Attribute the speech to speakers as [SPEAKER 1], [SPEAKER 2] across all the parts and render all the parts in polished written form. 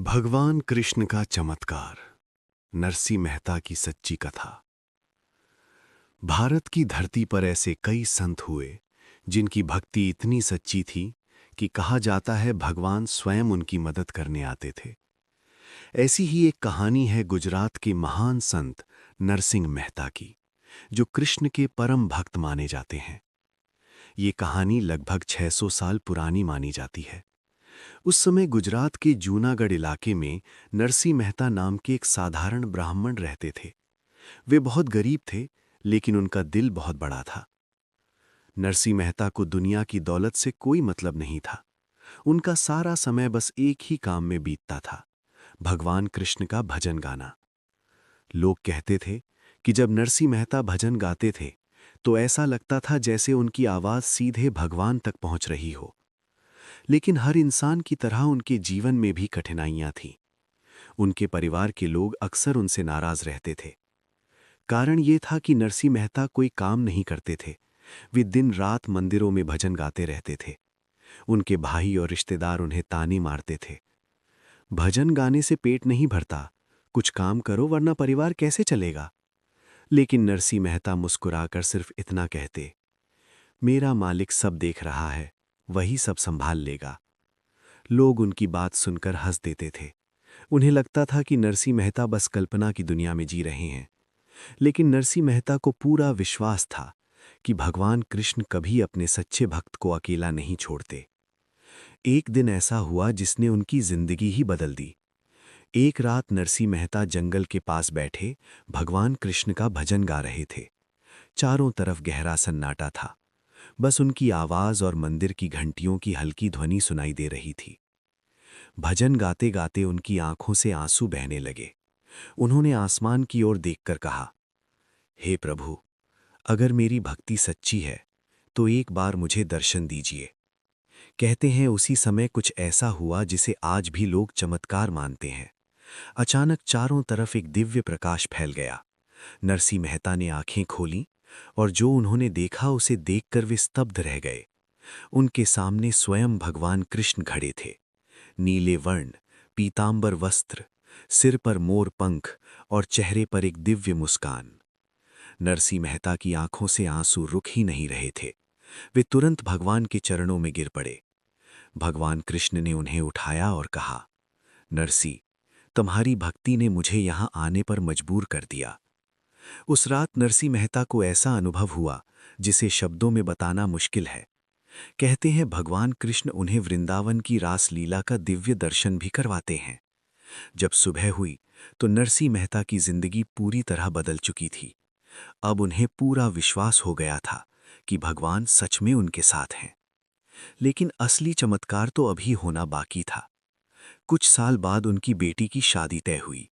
[SPEAKER 1] भगवान कृष्ण का चमत्कार। नरसी मेहता की सच्ची कथा। भारत की धरती पर ऐसे कई संत हुए जिनकी भक्ति इतनी सच्ची थी कि कहा जाता है भगवान स्वयं उनकी मदद करने आते थे। ऐसी ही एक कहानी है गुजरात के महान संत नरसिंह मेहता की, जो कृष्ण के परम भक्त माने जाते हैं। ये कहानी लगभग 600 साल पुरानी मानी जाती है। उस समय गुजरात के जूनागढ़ इलाके में नरसी मेहता नाम के एक साधारण ब्राह्मण रहते थे। वे बहुत गरीब थे, लेकिन उनका दिल बहुत बड़ा था। नरसी मेहता को दुनिया की दौलत से कोई मतलब नहीं था। उनका सारा समय बस एक ही काम में बीतता था, भगवान कृष्ण का भजन गाना। लोग कहते थे कि जब नरसी मेहता भजन गाते थे तो ऐसा लगता था जैसे उनकी आवाज सीधे भगवान तक पहुंच रही हो। लेकिन हर इंसान की तरह उनके जीवन में भी कठिनाइयां थीं। उनके परिवार के लोग अक्सर उनसे नाराज रहते थे। कारण ये था कि नरसी मेहता कोई काम नहीं करते थे। वे दिन रात मंदिरों में भजन गाते रहते थे। उनके भाई और रिश्तेदार उन्हें ताने मारते थे। भजन गाने से पेट नहीं भरता, कुछ काम करो वरना परिवार कैसे चलेगा। लेकिन नरसी मेहता मुस्कुराकर सिर्फ इतना कहते, मेरा मालिक सब देख रहा है, वही सब संभाल लेगा। लोग उनकी बात सुनकर हंस देते थे। उन्हें लगता था कि नरसी मेहता बस कल्पना की दुनिया में जी रहे हैं। लेकिन नरसी मेहता को पूरा विश्वास था कि भगवान कृष्ण कभी अपने सच्चे भक्त को अकेला नहीं छोड़ते। एक दिन ऐसा हुआ जिसने उनकी जिंदगी ही बदल दी। एक रात नरसी मेहता जंगल के पास बैठे भगवान कृष्ण का भजन गा रहे थे। चारों तरफ गहरा सन्नाटा था। बस उनकी आवाज और मंदिर की घंटियों की हल्की ध्वनि सुनाई दे रही थी। भजन गाते गाते उनकी आंखों से आंसू बहने लगे। उन्होंने आसमान की ओर देखकर कहा, हे प्रभु, अगर मेरी भक्ति सच्ची है तो एक बार मुझे दर्शन दीजिए। कहते हैं उसी समय कुछ ऐसा हुआ जिसे आज भी लोग चमत्कार मानते हैं। अचानक चारों तरफ एक दिव्य प्रकाश फैल गया। नरसी मेहता ने आंखें खोलीं और जो उन्होंने देखा उसे देखकर वे स्तब्ध रह गए। उनके सामने स्वयं भगवान कृष्ण खड़े थे। नीले वर्ण, पीतांबर वस्त्र, सिर पर मोर पंख और चेहरे पर एक दिव्य मुस्कान। नरसी मेहता की आंखों से आंसू रुक ही नहीं रहे थे। वे तुरंत भगवान के चरणों में गिर पड़े। भगवान कृष्ण ने उन्हें उठाया और कहा, नरसी, तुम्हारी भक्ति ने मुझे यहां आने पर मजबूर कर दिया। उस रात नरसी मेहता को ऐसा अनुभव हुआ जिसे शब्दों में बताना मुश्किल है। कहते हैं भगवान कृष्ण उन्हें वृंदावन की रास लीला का दिव्य दर्शन भी करवाते हैं। जब सुबह हुई तो नरसी मेहता की जिंदगी पूरी तरह बदल चुकी थी। अब उन्हें पूरा विश्वास हो गया था कि भगवान सच में उनके साथ हैं। लेकिन असली चमत्कार तो अभी होना बाकी था। कुछ साल बाद उनकी बेटी की शादी तय हुई।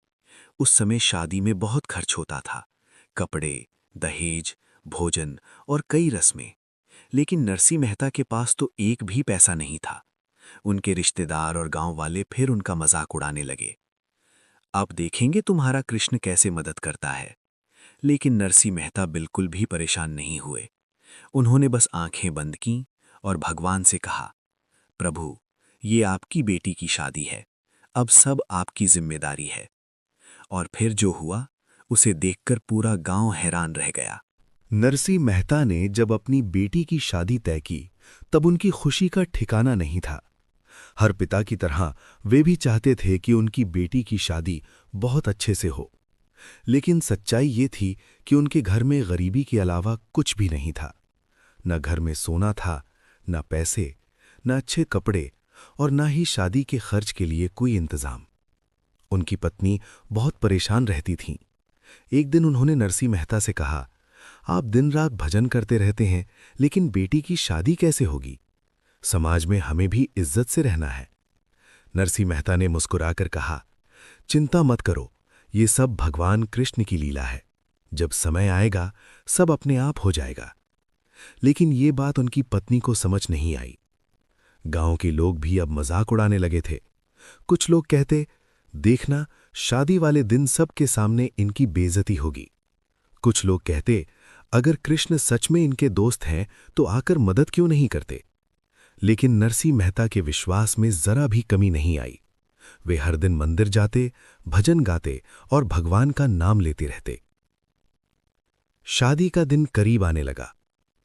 [SPEAKER 1] उस समय शादी में बहुत खर्च होता था, कपड़े, दहेज, भोजन और कई रस्में। लेकिन नरसी मेहता के पास तो एक भी पैसा नहीं था। उनके रिश्तेदार और गांव वाले फिर उनका मजाक उड़ाने लगे। अब देखेंगे तुम्हारा कृष्ण कैसे मदद करता है। लेकिन नरसी मेहता बिल्कुल भी परेशान नहीं हुए। उन्होंने बस आंखें बंद कीं और भगवान से कहा, प्रभु, ये आपकी बेटी की शादी है, अब सब आपकी जिम्मेदारी है। और फिर जो हुआ उसे देखकर पूरा गांव हैरान रह गया। नरसी मेहता ने जब अपनी बेटी की शादी तय की तब उनकी खुशी का ठिकाना नहीं था। हर पिता की तरह वे भी चाहते थे कि उनकी बेटी की शादी बहुत अच्छे से हो। लेकिन सच्चाई ये थी कि उनके घर में गरीबी के अलावा कुछ भी नहीं था। न घर में सोना था, न पैसे, न अच्छे कपड़े और न ही शादी के खर्च के लिए कोई इंतजाम। उनकी पत्नी बहुत परेशान रहती थीं। एक दिन उन्होंने नरसी मेहता से कहा, आप दिन रात भजन करते रहते हैं, लेकिन बेटी की शादी कैसे होगी? समाज में हमें भी इज्जत से रहना है। नरसी मेहता ने मुस्कुराकर कहा, चिंता मत करो, ये सब भगवान कृष्ण की लीला है। जब समय आएगा सब अपने आप हो जाएगा। लेकिन ये बात उनकी पत्नी को समझ नहीं आई। गांव के लोग भी अब मजाक उड़ाने लगे थे। कुछ लोग कहते, देखना, शादी वाले दिन सबके सामने इनकी बेइज्जती होगी। कुछ लोग कहते, अगर कृष्ण सच में इनके दोस्त हैं तो आकर मदद क्यों नहीं करते। लेकिन नरसी मेहता के विश्वास में जरा भी कमी नहीं आई।
[SPEAKER 2] वे हर दिन मंदिर जाते, भजन गाते और भगवान का नाम लेते रहते। शादी का दिन करीब आने लगा।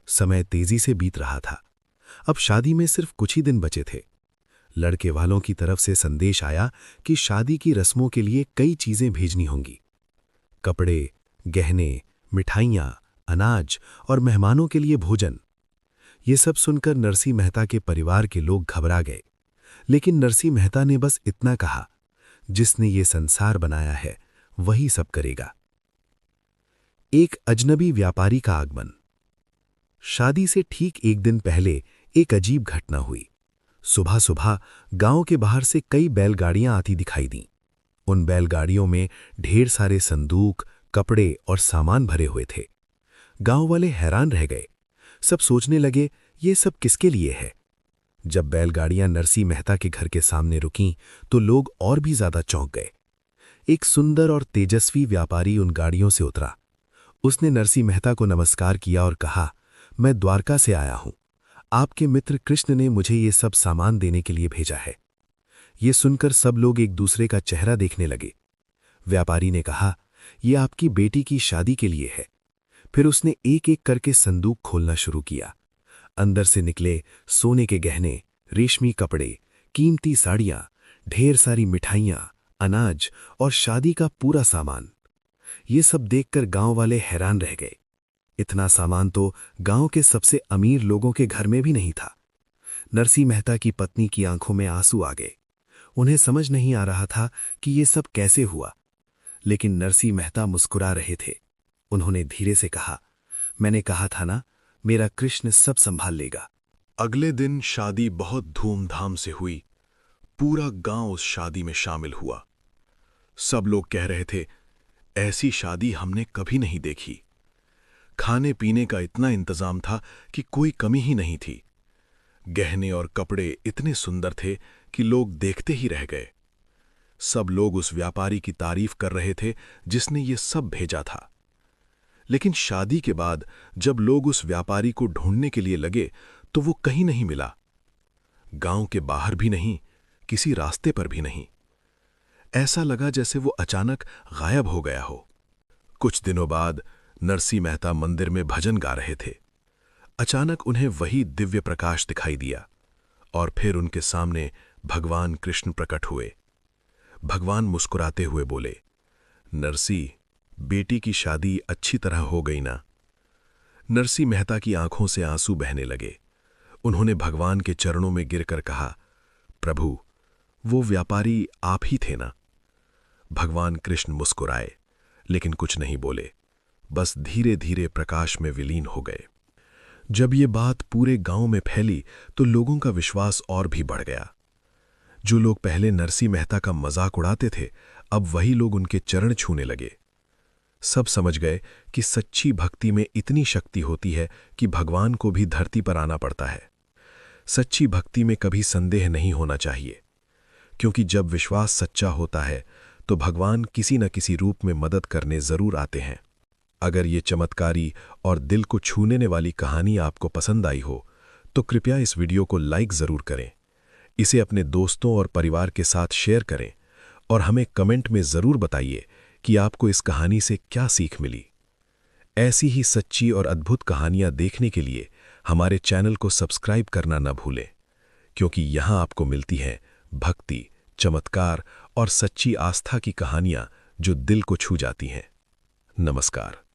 [SPEAKER 2] समय तेजी से बीत रहा था। अब शादी में सिर्फ कुछ ही दिन बचे थे। लड़के वालों की तरफ से संदेश आया कि शादी की रस्मों के लिए कई चीजें भेजनी होंगी। कपड़े, गहने, मिठाइयाँ, अनाज और मेहमानों के लिए भोजन। ये सब सुनकर नरसी मेहता के परिवार के लोग घबरा गए। लेकिन नरसी मेहता ने बस इतना कहा, जिसने ये संसार बनाया है वही सब करेगा। एक अजनबी व्यापारी का आगमन। शादी से ठीक एक दिन पहले एक अजीब घटना हुई। सुबह सुबह गांव के बाहर से कई बैलगाड़ियां आती दिखाई दीं। उन बैलगाड़ियों में ढेर सारे संदूक, कपड़े और सामान भरे हुए थे। गांव वाले हैरान रह गए। सब सोचने लगे, ये सब किसके लिए है? जब बैलगाड़ियां नरसी मेहता के घर के सामने रुकीं तो लोग और भी ज्यादा चौंक गए। एक सुंदर और तेजस्वी व्यापारी उन गाड़ियों से उतरा। उसने नरसी मेहता को नमस्कार किया और कहा, मैं द्वारका से आया हूं। आपके मित्र कृष्ण ने मुझे ये सब सामान देने के लिए भेजा है। ये सुनकर सब लोग एक दूसरे का चेहरा देखने लगे। व्यापारी ने कहा, यह आपकी बेटी की शादी के लिए है। फिर उसने एक एक करके संदूक खोलना शुरू किया। अंदर से निकले सोने के गहने, रेशमी कपड़े, कीमती साड़ियां, ढेर सारी मिठाइयां, अनाज और शादी का पूरा सामान। ये सब देखकर गांव वाले हैरान रह गए। इतना सामान तो गांव के सबसे अमीर लोगों के घर में भी नहीं था। नरसी मेहता की पत्नी की आंखों में आंसू आ गए। उन्हें समझ नहीं आ रहा था कि ये सब कैसे हुआ। लेकिन नरसी मेहता मुस्कुरा रहे थे। उन्होंने धीरे से कहा, मैंने कहा था ना, मेरा कृष्ण सब संभाल लेगा।
[SPEAKER 1] अगले दिन शादी बहुत धूमधाम से हुई। पूरा गांव उस शादी में शामिल हुआ। सब लोग कह रहे थे, ऐसी शादी हमने कभी नहीं देखी। खाने पीने का इतना इंतजाम था कि कोई कमी ही नहीं थी। गहने और कपड़े इतने सुंदर थे कि लोग देखते ही रह गए। सब लोग उस व्यापारी की तारीफ कर रहे थे जिसने ये सब भेजा था। लेकिन शादी के बाद जब लोग उस व्यापारी को ढूंढने के लिए लगे तो वो कहीं नहीं मिला। गांव के बाहर भी नहीं, किसी रास्ते पर भी नहीं। ऐसा लगा जैसे वो अचानक गायब हो गया हो। कुछ दिनों बाद नरसी मेहता मंदिर में भजन गा रहे थे। अचानक उन्हें वही दिव्य प्रकाश दिखाई दिया और फिर उनके सामने भगवान कृष्ण प्रकट हुए। भगवान मुस्कुराते हुए बोले, नरसी, बेटी की शादी अच्छी तरह हो गई ना? नरसी मेहता की आंखों से आंसू बहने लगे। उन्होंने भगवान के चरणों में गिरकर कहा, प्रभु, वो व्यापारी आप ही थे ना? भगवान कृष्ण मुस्कुराए, लेकिन कुछ नहीं बोले, बस धीरे धीरे प्रकाश में विलीन हो गए। जब ये बात पूरे गांव में फैली तो लोगों का विश्वास और भी बढ़ गया। जो लोग पहले नरसी मेहता का मजाक उड़ाते थे, अब वही लोग उनके चरण छूने लगे। सब समझ गए कि सच्ची भक्ति में इतनी शक्ति होती है कि भगवान को भी धरती पर आना पड़ता है। सच्ची भक्ति में कभी संदेह नहीं होना चाहिए, क्योंकि जब विश्वास सच्चा होता है तो भगवान किसी न किसी रूप में मदद करने जरूर आते हैं। अगर ये चमत्कारी और दिल को छूने वाली कहानी आपको पसंद आई हो तो कृपया इस वीडियो को लाइक जरूर करें, इसे अपने दोस्तों और परिवार के साथ शेयर करें और हमें कमेंट में जरूर बताइए कि आपको इस कहानी से क्या सीख मिली। ऐसी ही सच्ची और अद्भुत कहानियां देखने के लिए हमारे चैनल को सब्सक्राइब करना न भूलें, क्योंकि यहां आपको मिलती हैं भक्ति, चमत्कार और सच्ची आस्था की कहानियां जो दिल को छू जाती हैं। नमस्कार।